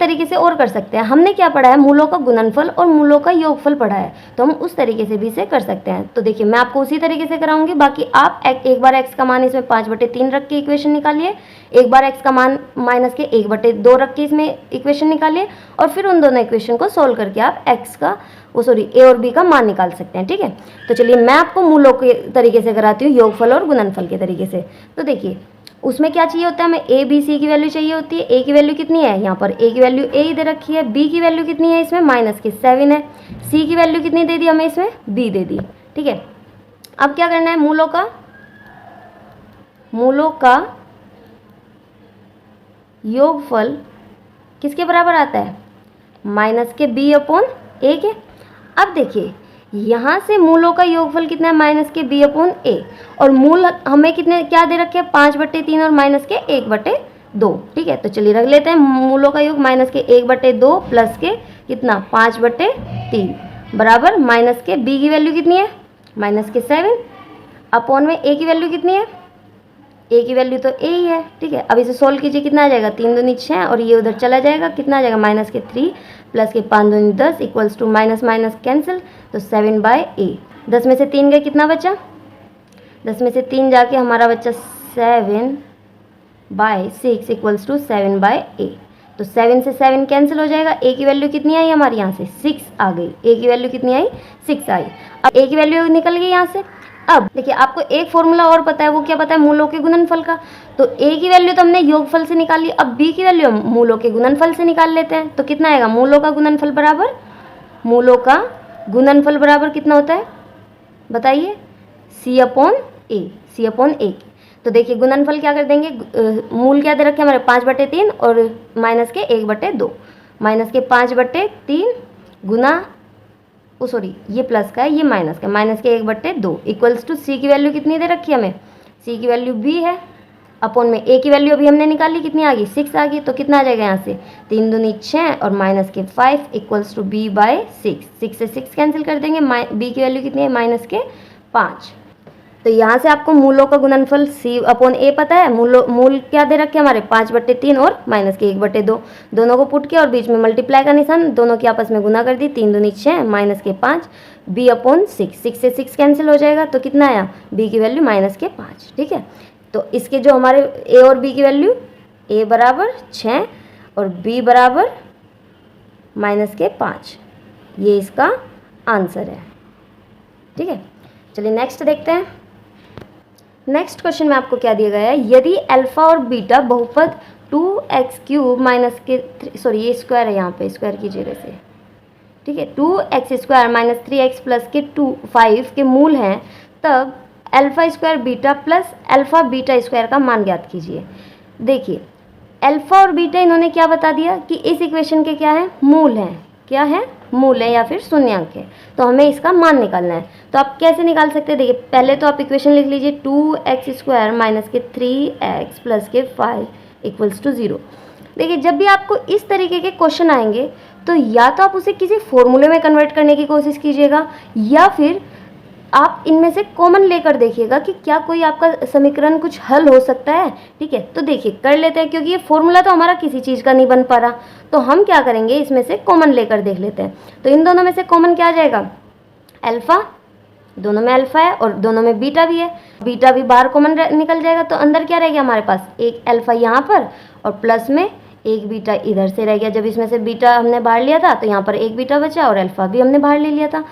तरीके से और कर सकते हैं। हमने क्या पढ़ा है, मूलों का गुणनफल और मूलों का योगफल पढ़ा है, तो हम उस तरीके से भी इसे कर सकते हैं। तो देखिए मैं आपको उसी तरीके से कराऊंगी, बाकी आप एक बार x का मान इसमें 5/3 रख के इक्वेशन निकालिए, एक बार x का मान माइनस के 1/2 रख के इसमें इक्वेशन निकालिए, और फिर उन दोनों इक्वेशन को सोल्व करके आप a और b का मान निकाल सकते हैं। ठीक है, तो चलिए मैं आपको मूलों के तरीके से कराती हूँ, योगफल और गुणनफल के तरीके से। तो देखिए उसमें क्या चाहिए होता है, हमें a b c की वैल्यू चाहिए होती है। a की वैल्यू कितनी है, यहाँ पर a की वैल्यू a ही दे रखी है, b की वैल्यू कितनी है इसमें माइनस के 7 है, c की वैल्यू कितनी दे दी हमें इसमें b दे दी। ठीक है, अब क्या करना है, मूलों का योगफल किसके बराबर आता है, माइनस के b/a के। अब देखिए यहाँ से मूलों का योगफल कितना है, माइनस के b/a, और मूल हमें कितने क्या दे रखे हैं 5/3 और माइनस के 1/2। 2, ठीक है। तो चलिए रख लेते हैं मूलों का योग माइनस के 1/2 प्लस के कितना 5/3 बराबर माइनस के b की वैल्यू कितनी है माइनस के 7 अपॉन में a की वैल्यू कितनी है, a की वैल्यू तो a ही है, ठीक है। अब इसे सोल्व कीजिए, कितना आ जाएगा 3 दूनी 6 और ये उधर चला जाएगा, कितना आ जाएगा माइनस के 3 प्लस के 5 दूनी 10 equals to minus minus cancel, तो 7/a। 10 में से 3 गए, कितना बचा 10 में से 3 जाके हमारा बच्चा 7/6 इक्वल्स टू 7/a। तो 7 से 7 कैंसिल हो जाएगा, a की वैल्यू कितनी आई हमारी यहाँ से 6 आ गई, a की वैल्यू कितनी आई 6 आई। अब a की वैल्यू निकल गई यहाँ से। अब देखिए आपको एक फॉर्मूला और पता है, वो क्या पता है मूलों के गुणनफल का। तो a की वैल्यू तो हमने योगफल से निकाली, अब b की वैल्यू हम मूलों के गुणनफल से निकाल लेते हैं। तो कितना आएगा मूलों का गुणनफल बराबर कितना होता है बताइए c/a। तो देखिए गुणनफल क्या कर देंगे, मूल क्या दे रखे हमारे 5/3 और माइनस के 1/2, माइनस के 5/3 गुना सॉरी ये प्लस का है ये माइनस का, माइनस के 1/2 इक्वल्स टू सी की वैल्यू कितनी दे रखी है हमें, सी की वैल्यू b है अपॉन में a की वैल्यू अभी हमने निकाली, कितनी आ गई 6 आ गई। तो कितना आ जाएगा यहाँ से 3 दूनी 6 और माइनस के 5 इक्वल्स टू b/6। 6 से 6 कैंसिल कर देंगे, b की वैल्यू कितनी है माइनस के 5। तो यहाँ से आपको मूलों का गुणनफल c/a पता है, मूल क्या दे रखे हमारे 5/3 और माइनस के 1/2, दोनों को पुट किया और बीच में मल्टीप्लाई का निशान, दोनों की आपस में गुना कर दी, 3 दूनी 6 माइनस के 5 b/6। 6 से 6 कैंसिल हो जाएगा, तो कितना आया b की वैल्यू माइनस के 5, ठीक है। तो इसके जो हमारे a और b की वैल्यू a बराबर 6 और b बराबर माइनस के 5, ये इसका आंसर है, ठीक है। चलिए नेक्स्ट देखते हैं। नेक्स्ट क्वेश्चन में आपको क्या दिया गया है, यदि अल्फा और बीटा बहुपद 2x³ माइनस के ये स्क्वायर है, यहाँ पे स्क्वायर की जगह से, ठीक है, 2x² माइनस 3x प्लस के 5 के मूल हैं, तब alpha square beta plus alpha beta square का मान ज्ञात कीजिए। देखिए अल्फा और बीटा इन्होंने क्या बता दिया कि इस इक्वेशन के क्या है मूल हैं, क्या है मूल है या फिर शून्यांक है, तो हमें इसका मान निकालना है। तो आप कैसे निकाल सकते हैं, देखिए पहले तो आप इक्वेशन लिख लीजिए 2x² माइनस के 3x प्लस के 5 इक्वल्स टू 0। देखिए जब भी आपको इस तरीके के क्वेश्चन आएंगे तो या तो आप उसे किसी फॉर्मूले में कन्वर्ट करने की कोशिश कीजिएगा या फिर आप इनमें से कॉमन लेकर देखिएगा कि क्या कोई आपका समीकरण कुछ हल हो सकता है, ठीक है। तो देखिए कर लेते हैं, क्योंकि ये फॉर्मूला तो हमारा किसी चीज़ का नहीं बन पा रहा, तो हम क्या करेंगे इसमें से कॉमन लेकर देख लेते हैं। तो इन दोनों में से कॉमन क्या आ जाएगा, अल्फा, दोनों में अल्फा है और दोनों में बीटा भी है, बीटा भी बाहर कॉमन निकल जाएगा, तो अंदर क्या रह गया हमारे पास एक अल्फा यहाँ पर और प्लस में एक बीटा इधर से रह गया। जब इसमें से बीटा हमने बाहर लिया था तो यहाँ पर एक बीटा बचा और अल्फा भी हमने बाहर ले लिया था।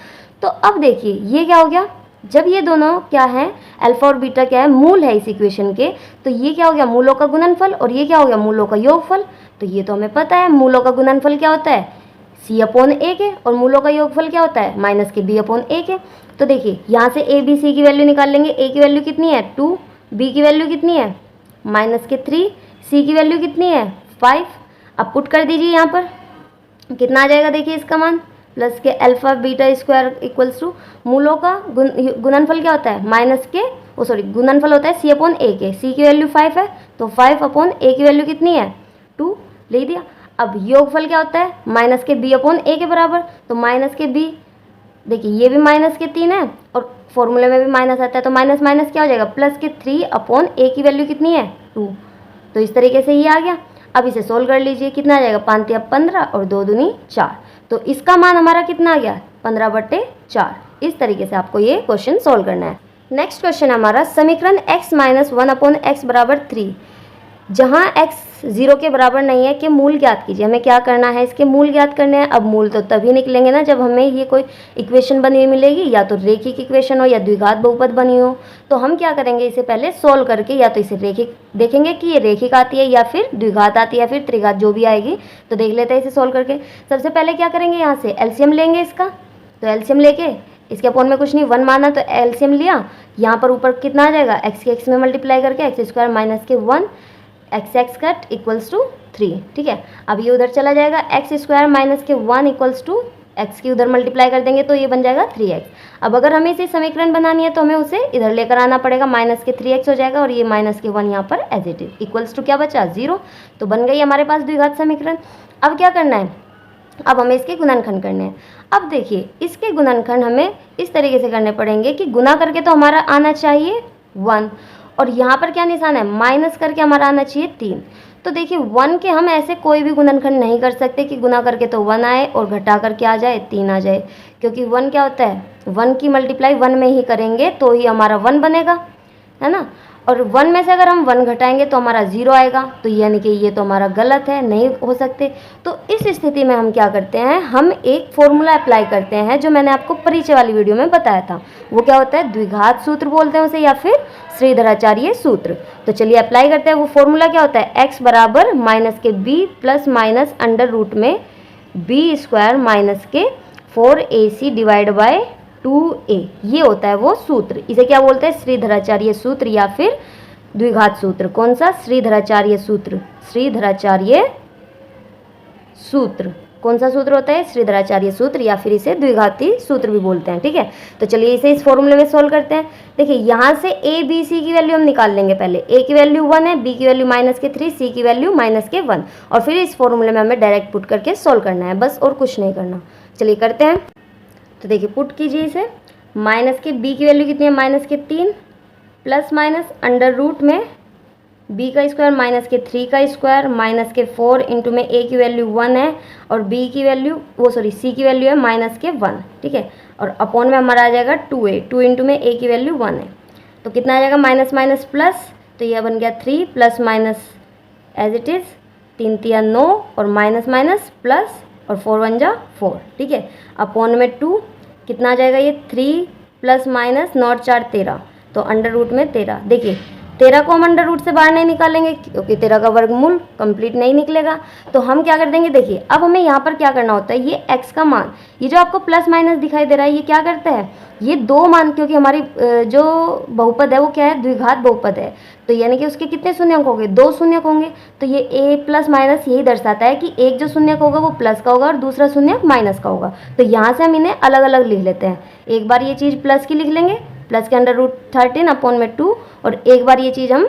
तो अब देखिए ये क्या हो गया, जब ये दोनों क्या है अल्फा और बीटा क्या है मूल है इस इक्वेशन के, तो ये क्या हो गया मूलों का गुणनफल और ये क्या हो गया मूलों का योगफल। तो ये तो हमें पता है मूलों का गुणनफल क्या होता है c/a के और मूलों का योगफल क्या होता है माइनस के b/a के। तो देखिए यहाँ से a b c की वैल्यू निकाल लेंगे, a की वैल्यू कितनी है 2, b की वैल्यू कितनी है माइनस के 3, c की वैल्यू कितनी है 5। अब पुट कर दीजिए यहाँ पर, कितना आ जाएगा देखिए इसका मान प्लस के alpha beta square equals to मूलों का गुणनफल क्या होता है माइनस के गुणनफल होता है c/a के, c की वैल्यू 5 है तो 5/a की वैल्यू कितनी है 2 ले दिया। अब योगफल क्या होता है माइनस के b/a के बराबर, तो माइनस के b, देखिए ये भी माइनस के 3 है और फॉर्मूले में भी माइनस आता है, तो माइनस माइनस क्या हो जाएगा प्लस के 3/a की वैल्यू कितनी है 2। तो इस तरीके से ये आ गया। अब इसे सोल्व कर लीजिए, कितना आ जाएगा 5 या 15 और 2 दूनी 4, तो इसका मान हमारा कितना आ गया 15/4। इस तरीके से आपको ये क्वेश्चन सोल्व करना है। नेक्स्ट क्वेश्चन हमारा समीकरण x - 1/x = 3 जहाँ x 0 के बराबर नहीं है के मूल ज्ञात कीजिए। हमें क्या करना है इसके मूल ज्ञात करने हैं। अब मूल तो तभी निकलेंगे ना जब हमें ये कोई इक्वेशन बनी हुई मिलेगी, या तो रेखिक इक्वेशन हो या द्विघात बहुपद बनी हो। तो हम क्या करेंगे इसे पहले सोल्व करके या तो इसे रेखिक देखेंगे कि ये रेखिक आती है या फिर द्विघात आती है या फिर त्रिघात, जो भी आएगी। तो देख लेते हैं इसे सोल्व करके। सबसे पहले क्या करेंगे यहाँ से एलसीएम लेंगे इसका, तो एलसीएम लेके इसके अपॉन में कुछ नहीं 1 माना तो एलसीएम लिया। यहाँ पर ऊपर कितना आ जाएगा x के x में मल्टीप्लाई करके x² माइनस के 1 x कट इक्वल्स टू 3, ठीक है। अब ये उधर चला जाएगा x² माइनस के 1 इक्वल्स टू x की उधर मल्टीप्लाई कर देंगे तो ये बन जाएगा 3x। अब अगर हमें इसे समीकरण बनानी है तो हमें उसे इधर लेकर आना पड़ेगा, माइनस के 3x हो जाएगा और ये माइनस के 1 यहाँ पर as it is, equals to क्या बचा 0। तो बन गई हमारे पास द्विघात समीकरण। अब क्या करना है, अब हमें इसके गुणनखंड करने हैं। अब देखिए इसके गुणनखंड हमें इस तरीके से करने पड़ेंगे कि गुना करके तो हमारा आना चाहिए 1 और यहाँ पर क्या निशान है, माइनस करके हमारा आना चाहिए 3। तो देखिए 1 के हम ऐसे कोई भी गुणनखंड नहीं कर सकते कि गुना करके तो 1 आए और घटा करके आ जाए 3 आ जाए, क्योंकि 1 क्या होता है, 1 की मल्टीप्लाई 1 में ही करेंगे तो ही हमारा 1 बनेगा, है ना। और 1 में से अगर हम 1 घटाएंगे तो हमारा 0 आएगा, तो यानी कि ये तो हमारा गलत है, नहीं हो सकते। तो इस स्थिति में हम क्या करते हैं, हम एक फॉर्मूला अप्लाई करते हैं जो मैंने आपको परिचय वाली वीडियो में बताया था। वो क्या होता है, द्विघात सूत्र बोलते हैं उसे या फिर श्रीधराचार्य सूत्र। तो चलिए अप्लाई करते हैं। वो फॉर्मूला क्या होता है, x बराबर माइनस के b plus minus under root में b स्क्वायर माइनस के 4ac डिवाइड बाय 2a, ये होता है वो सूत्र। इसे क्या बोलते हैं, श्रीधराचार्य सूत्र या फिर द्विघात सूत्र। कौन सा, श्रीधराचार्य सूत्र। श्रीधराचार्य सूत्र कौन सा सूत्र होता है, श्रीधराचार्य सूत्र या फिर इसे द्विघाती सूत्र भी बोलते हैं, ठीक है। तो चलिए इसे इस फॉर्मूले में सोल्व करते हैं। देखिए यहाँ से a b c की वैल्यू हम निकाल लेंगे। पहले a की वैल्यू 1 है, b की वैल्यू माइनस के 3, c की वैल्यू माइनस के 1 और फिर इस फॉर्मूले में हमें डायरेक्ट पुट करके सोल्व करना है बस, और कुछ नहीं करना। चलिए करते हैं। तो देखिए पुट कीजिए इसे, माइनस के b की वैल्यू कितनी है, माइनस के 3 प्लस माइनस अंडर रूट में b का स्क्वायर माइनस के 3 का स्क्वायर माइनस के 4 इंटू में a की वैल्यू 1 है और b की वैल्यू c की वैल्यू है माइनस के 1, ठीक है। और अपॉन में हमारा आ जाएगा 2a, 2 इंटू में a की वैल्यू 1 है तो कितना आ जाएगा, माइनस माइनस प्लस, तो यह बन गया 3 plus minus as it is, 3 तिया 9 और माइनस माइनस प्लस और 4 1 जा 4, ठीक है। अपॉन में 2 कितना आ जाएगा, ये 3 प्लस माइनस 9 4 13, तो अंडर रूट में 13। देखिए 13 को हम अंडर रूट से बाहर नहीं निकालेंगे क्योंकि 13 का वर्गमूल कंप्लीट नहीं निकलेगा, तो हम क्या कर देंगे, देखिए अब हमें यहाँ पर क्या करना होता है, ये x का मान, ये जो आपको प्लस माइनस दिखाई दे रहा है, ये क्या करता है, ये दो मान, क्योंकि हमारी जो बहुपद है वो क्या है, द्विघात बहुपद है, तो यानी कि उसके कितने शून्यक होंगे, 2 शून्यक होंगे। तो ये a प्लस माइनस यही दर्शाता है कि एक जो शून्यक होगा वो प्लस का होगा और दूसरा शून्यक माइनस का होगा। तो यहाँ से हम इन्हें अलग अलग लिख लेते हैं। एक बार ये चीज़ प्लस की लिख लेंगे, प्लस के अंडर रूट 13 अपॉन में 2, और एक बार ये चीज़ हम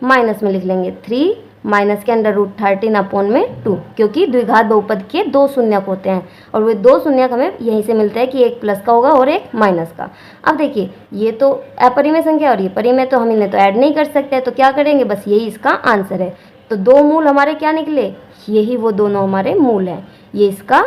माइनस में लिख लेंगे 3 माइनस के अंडर रूट 13 अपॉन में 2, क्योंकि द्विघात बहुपद के 2 शून्यक होते हैं और वे 2 शून्यक हमें यहीं से मिलता है कि एक प्लस का होगा और एक माइनस का। अब देखिए ये तो अपरिमेय संख्या और ये परिमेय, तो हम इन्हें तो ऐड नहीं कर सकते, तो क्या करेंगे, बस यही इसका आंसर है। तो 2 मूल हमारे क्या निकले, यही वो दोनों हमारे मूल हैं, ये इसका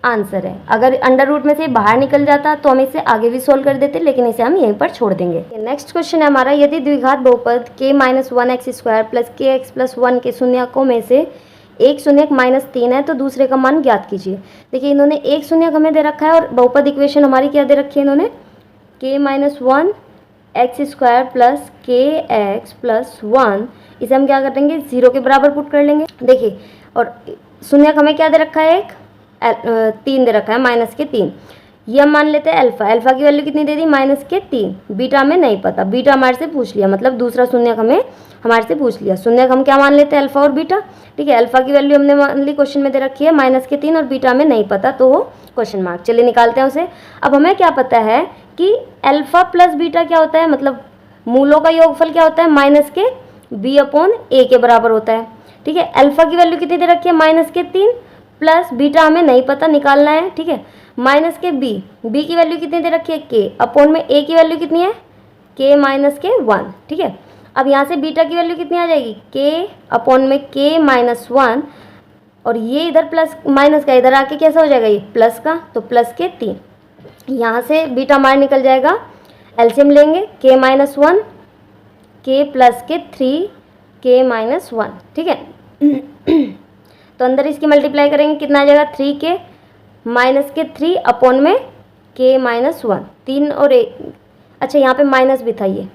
आंसर है। अगर अंडर रूट में से बाहर निकल जाता तो हम इसे आगे भी सोल्व कर देते, लेकिन इसे हम यहीं पर छोड़ देंगे। नेक्स्ट क्वेश्चन है हमारा, यदि द्विघात बहुपद k minus 1x square plus के एक्स प्लस 1 के शून्यकों में से एक शून्यक माइनस 3 है तो दूसरे का मान ज्ञात कीजिए। देखिए इन्होंने एक शून्यक हमें दे रखा है और बहुपद इक्वेशन हमारी क्या दे रखी है, इन्होंने k minus 1x square plus के एक्स प्लस 1, इसे हम क्या कर देंगे, 0 के बराबर पुट कर लेंगे। देखिए और शून्यक हमें क्या दे रखा है, एक 3 दे रखा है, माइनस के 3, ये हम मान लेते हैं अल्फा। अल्फा की वैल्यू कितनी दे दी, माइनस के 3। बीटा हमें नहीं पता, बीटा हमारे से पूछ लिया, मतलब दूसरा शून्यक हमें हमारे से पूछ लिया। शून्यक हम क्या मान लेते हैं, अल्फा और बीटा, ठीक है। अल्फा की वैल्यू हमने मान ली, क्वेश्चन में दे रखी है माइनस के 3 और बीटा हमें नहीं पता, तो वो क्वेश्चन मार्क। चलिए निकालते हैं उसे। अब हमें क्या पता है कि अल्फा प्लस बीटा क्या होता है, मतलब मूलों का योगफल क्या होता है, माइनस के b अपॉन a के बराबर होता है, ठीक है। अल्फा की वैल्यू कितनी दे रखी है, माइनस के 3 प्लस बीटा हमें नहीं पता, निकालना है, ठीक है। माइनस के b की वैल्यू कितनी दे रखी है, k अपॉन में a की वैल्यू कितनी है, k माइनस के 1, ठीक है। अब यहाँ से बीटा की वैल्यू कितनी आ जाएगी, k अपॉन में k माइनस 1, और ये इधर प्लस माइनस का इधर आके कैसा हो जाएगा, ये प्लस का, तो प्लस के 3। यहाँ से बीटा हमारा निकल जाएगा, एलसीएम लेंगे, k माइनस 1 k प्लस के 3 k माइनस 1, ठीक है। तो अंदर इसकी मल्टीप्लाई करेंगे, कितना आ जाएगा, 3k माइनस के 3 अपॉन में k माइनस 1, 3 और 1, अच्छा यहाँ पे माइनस भी था ये,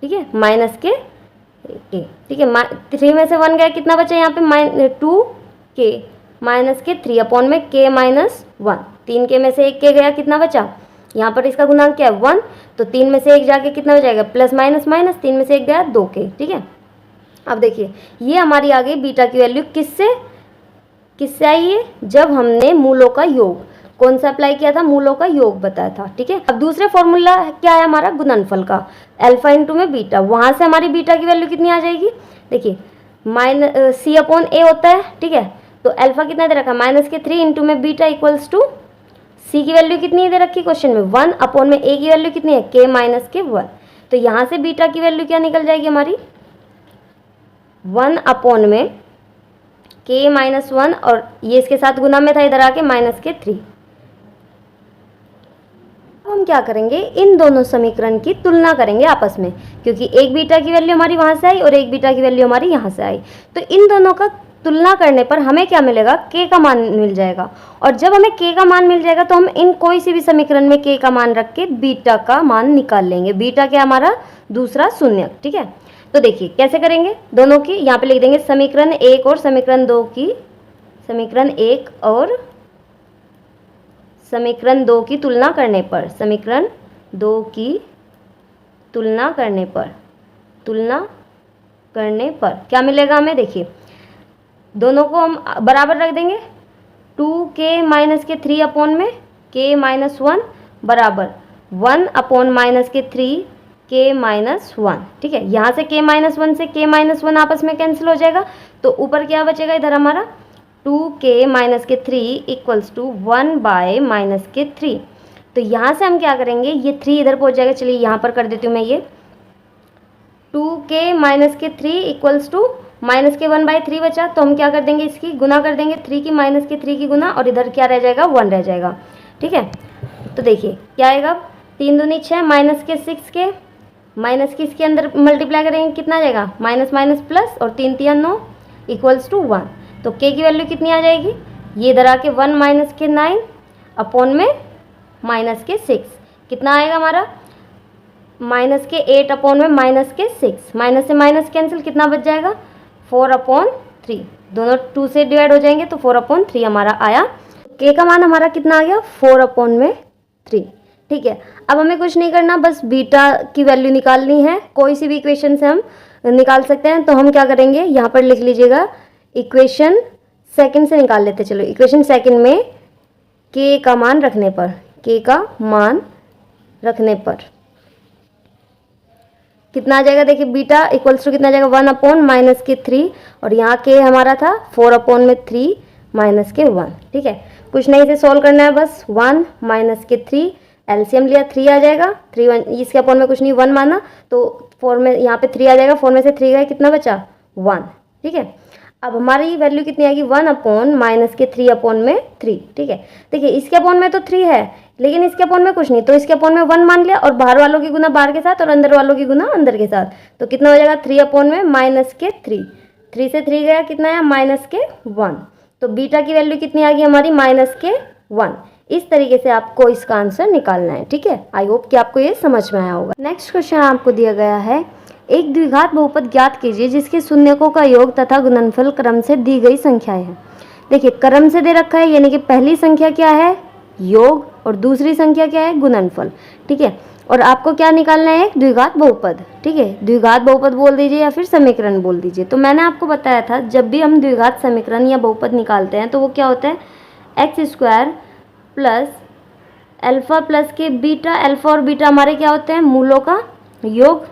ठीक है, माइनस के k, ठीक है। 3 में से 1 गया, कितना बचा यहाँ पे, 2k माइनस के 3 अपॉन में k माइनस 1, 3k में से 1k गया, कितना बचा, यहाँ पर इसका गुणांक क्या है 1, तो 3 में से 1 जाके कितना हो जाएगा, प्लस माइनस माइनस, 3 में से 1 गया 2k, ठीक है। अब देखिए ये हमारी आ गई बीटा की वैल्यू, किससे आई है, जब हमने मूलों का योग, कौन सा अप्लाई किया था, मूलों का योग बताया था। ठीक है, अब दूसरे फॉर्मूला क्या है हमारा, गुणनफल का, अल्फा इंटू में बीटा। वहां से हमारी बीटा की वैल्यू कितनी आ जाएगी, देखिए सी अपॉन ए होता है। ठीक है, तो अल्फा कितना दे रखा है, -3 इंटू में बीटा इक्वल्स टू सी की वैल्यू कितनी दे रखी क्वेश्चन में, 1 अपॉन में ए की वैल्यू कितनी है, k-1। तो यहाँ से बीटा की वैल्यू क्या निकल जाएगी हमारी, 1 अपॉन में k-1 और ये इसके साथ गुना में था, इधर आके -3। अब हम क्या करेंगे, इन दोनों समीकरण की तुलना करेंगे आपस में, क्योंकि एक बीटा की वैल्यू हमारी वहाँ से आई और एक बीटा की वैल्यू हमारी यहाँ से आई। तो इन दोनों का तुलना करने पर हमें क्या मिलेगा, k का मान मिल जाएगा। और जब हमें k का मान मिल जाएगा तो हम इन कोई सी भी समीकरण में k का मान रख के बीटा का मान निकाल लेंगे। बीटा क्या हमारा, दूसरा शून्य। ठीक है, तो देखिए कैसे करेंगे, दोनों की यहाँ पे लिख देंगे समीकरण 1 और समीकरण 2 की, समीकरण 1 और समीकरण 2 की तुलना करने पर, समीकरण 2 की तुलना करने पर क्या मिलेगा हमें, देखिए दोनों को हम बराबर रख देंगे, 2k-3 अपॉन में k-1 बराबर 1 अपॉन -3 k-1। ठीक है, यहाँ से k-1 से k-1 आपस में कैंसिल हो जाएगा, तो ऊपर क्या बचेगा इधर हमारा 2k-3 इक्वल्स टू 1/-3। तो यहाँ से हम क्या करेंगे, ये 3 इधर पहुँच जाएगा, चलिए यहाँ पर कर देती हूँ मैं, ये 2k-3 इक्वल्स टू -1/3 बचा, तो हम क्या कर देंगे, इसकी गुना कर देंगे, 3 की -3 की गुना, और इधर क्या रह जाएगा, 1 रह जाएगा। ठीक है, तो देखिए क्या आएगा, 3 दूनी 6, -6 के माइनस की इसके अंदर मल्टीप्लाई करेंगे कितना आ जाएगा, माइनस प्लस, और 3 3 9 इक्वल्स टू 1। तो k की वैल्यू कितनी आ जाएगी, ये इधर आके 1 - 9 अपॉन में -6, कितना आएगा हमारा, -8 अपॉन में -6, माइनस से माइनस कैंसिल, कितना बच जाएगा 4/3, दोनों 2 से डिवाइड हो जाएंगे तो 4/3 हमारा आया। k का मान हमारा कितना आ गया, 4/3। ठीक है, अब हमें कुछ नहीं करना, बस बीटा की वैल्यू निकालनी है, कोई सी भी इक्वेशन से हम निकाल सकते हैं। तो हम क्या करेंगे, यहाँ पर लिख लीजिएगा, इक्वेशन सेकंड से निकाल लेते हैं। चलो इक्वेशन सेकंड में k का मान रखने पर, k का मान रखने पर कितना आ जाएगा, देखिए बीटा इक्वल्स टू कितना आ जाएगा, 1/-3, और यहाँ k हमारा था 4/3 -1। ठीक है, कुछ नहीं, इसे सॉल्व करना है, बस 1 -3, एलसीएम लिया 3 आ जाएगा, 3 इसके अपॉन में कुछ नहीं, 1 माना तो 4 में यहाँ पे 3 आ जाएगा, 4 में से 3 गए, कितना बचा 1। ठीक है, अब हमारी वैल्यू कितनी आएगी, 1/-3/3। ठीक है, देखिए इसके अपॉन में तो 3 है, लेकिन इसके अपॉन में कुछ नहीं, तो इसके अपॉन में 1 मान लिया, और बाहर वालों की गुना बाहर के साथ और अंदर वालों की गुना अंदर के साथ, तो कितना हो जाएगा 3/-3, 3 से 3 गया, कितना आया -1। तो बीटा की वैल्यू कितनी आ गई हमारी, -1। इस तरीके से आपको इसका आंसर निकालना है। ठीक है, आई होप कि आपको ये समझ में आया होगा। नेक्स्ट क्वेश्चन आपको दिया गया है, एक द्विघात बहुपद ज्ञात कीजिए जिसके शून्यकों का योग तथा गुणनफल क्रम से दी गई संख्याएं हैं। देखिए क्रम से दे रखा है, यानी कि पहली संख्या क्या है, योग, और दूसरी संख्या क्या है, गुणनफल। ठीक है, और आपको क्या निकालना है, एक द्विघात बहुपद। ठीक है, द्विघात बहुपद बोल दीजिए या फिर समीकरण बोल दीजिए। तो मैंने आपको बताया था, जब भी हम द्विघात समीकरण या बहुपद निकालते हैं तो वो क्या होता है, x² प्लस अल्फा प्लस के बीटा, अल्फा और बीटा हमारे क्या होते हैं, मूलों का योग,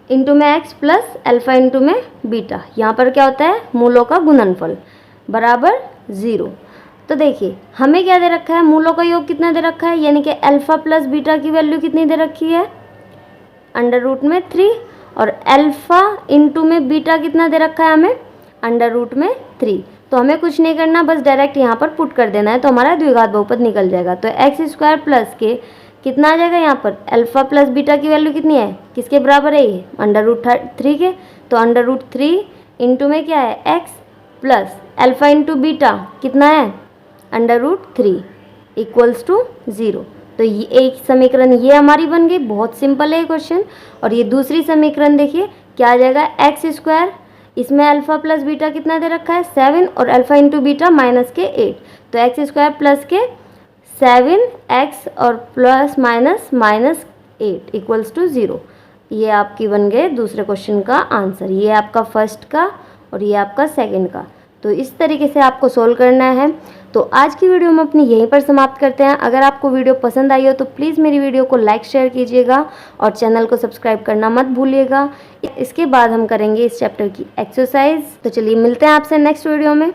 इंटू में x प्लस अल्फा इंटू में बीटा, यहाँ पर क्या होता है, मूलों का गुणनफल बराबर 0। तो देखिए हमें क्या दे रखा है, मूलों का योग कितना दे रखा है, यानी कि अल्फा प्लस बीटा की वैल्यू कितनी दे रखी है, √3, और अल्फा इंटू में बीटा कितना दे रखा है हमें, √3। तो हमें कुछ नहीं करना, बस डायरेक्ट यहाँ पर पुट कर देना है, तो हमारा द्विघात बहुपद निकल जाएगा। तो x² प्लस के कितना आ जाएगा, यहाँ पर अल्फा प्लस बीटा की वैल्यू कितनी है, किसके बराबर है ये, √3 के, तो √3 इंटू में क्या है x plus alpha into beta कितना है, √3 इक्वल्स टू 0। तो ये एक समीकरण ये हमारी बन गई, बहुत सिंपल है क्वेश्चन। और ये दूसरी समीकरण देखिए क्या आ जाएगा, x², इसमें अल्फा प्लस बीटा कितना दे रखा है 7, और अल्फा इंटू बीटा -8, तो x² प्लस के 7x और प्लस -8 इक्वल्स टू 0। ये आपकी बन गए दूसरे क्वेश्चन का आंसर। ये आपका फर्स्ट का और ये आपका सेकंड का। तो इस तरीके से आपको सोल्व करना है। तो आज की वीडियो हम अपनी यहीं पर समाप्त करते हैं। अगर आपको वीडियो पसंद आई हो तो प्लीज़ मेरी वीडियो को लाइक शेयर कीजिएगा और चैनल को सब्सक्राइब करना मत भूलिएगा। इसके बाद हम करेंगे इस चैप्टर की एक्सरसाइज। तो चलिए मिलते हैं आपसे नेक्स्ट वीडियो में।